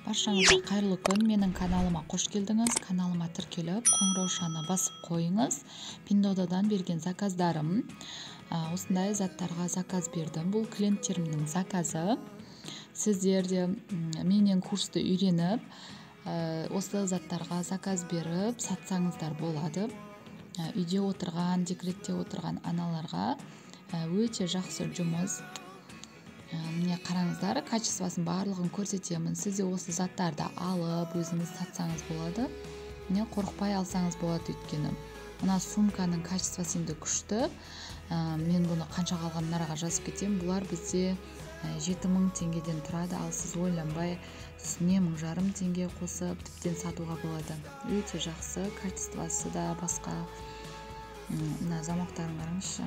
Баршаңызға қайырлы күн. Менің каналыма қош келдіңіз. Каналыма тіркеліп, қоңыраушаны басып қойыңыз. Pindodo'дан берген заказдарым. Осындай заттарға заказ бердім. Бұл клиенттерімнің заказы. Сіздер де менен курсты үйреніп, осы заттарға заказ беріп, сатсаңыздар болады. Үйде отырған, декретте отырған аналарға өте жақсы жұмыс. Міне қараңыздар, качествосын барлығын көрсетемін. Сіз де осы заттарды алып, өзіңіз сатсаңыз болады. Міне қорықпай алсаңыз болады өйткені. Мына сумканың качествосы енді күшті. Мен бұны қанша қалған нараға жазып кетем. Бұлар бізде 7000 теңгеден тұрады, ал сіз ойланбай үстіне 1500 теңге қосып тіптен сатуға болады. Өте жақсы, качествосы да басқа. Мына замақтарын қараңызшы.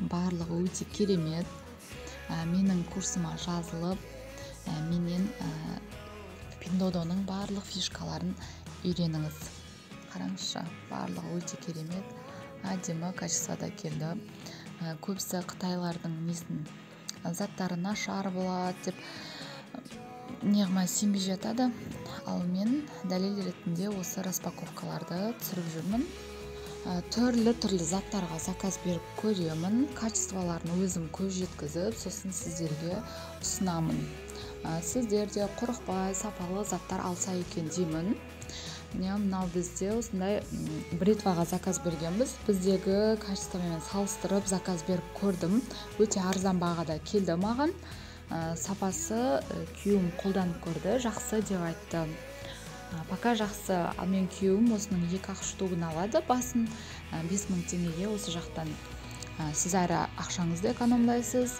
Барлығы өте керемет. Менің курсыма жазылып, менен Pindodo'ның барлық фишкаларын үйреніңіз. Қараңызшы, барлығы өте керемет. Әдемі качествода келді. Көбісі қытайлардың заттары нашар болады деп неғылмай сенбей жатады. Ал мен дәлел ретінде осы распаковкаларды түсіріп жүрмін. Түрлі заттарға заказ беріп көремін. Качестволарын өзім көз жеткізіп, сосын сіздерге ұсынамын. Сіздер де қорықпай сапалы заттар алса екен деймін. Мынау бізде осындай бритваға заказ бергенбіз. Біздегі качествомен салыстырып заказ беріп көрдім. Өте арзан бағада келді маған. Сапасы күйеуім қолданып көрді, жақсы деп айтты. Пока жақсы, ал мен күйеуім осының 2-ақ штугын алады, басын 5000 теңгеге. Осы жақтан сіз әрі ақшаңызды экономдайсыз,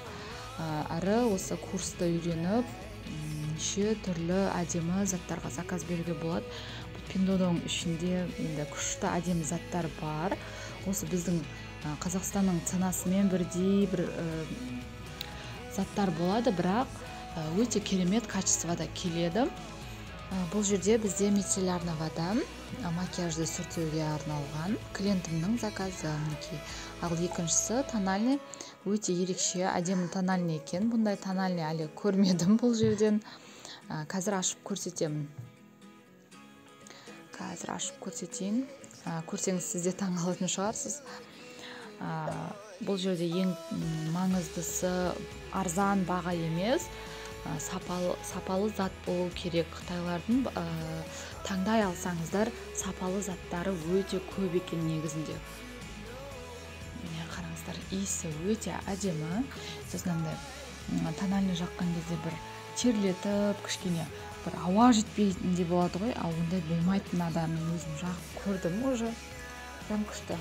әрі осы курсты үйреніп, неше түрлі әдемі заттарға заказ беруге болады. Pindodo'ның ішінде енді күшті әдемі заттар бар. Осы біздің Қазақстанның ценасымен бірдей бір заттар болады, бірақ өте керемет качествода келеді. Бұл жерде бізде мицеллярный вода, макияжды сүртуге арналған клиентімнің заказы. Ал екіншісі тональный, өте ерекше, әдемі тональный екен. Бұндай тональный әлі көрмедім бұл жерден. Қазір ашып көрсетемін. Көрсеңіз сіз де таңғалатын шығарсыз. Бұл жерде ең маңыздысы арзан баға емес, сапалы зат болу керек. Қытайлардың таңдай алсаңыздар, сапалы заттары өте көп екен негізінде. Міне қараңыздар, иісі өте әдемі. Сосын тональный жаққан кезде бір терлетіп, кішкене бір ауа жетпейтіндей болады ғой, ал ондай болмайтын адам. Мен өзім жағып көрдім уже. Прям күшті.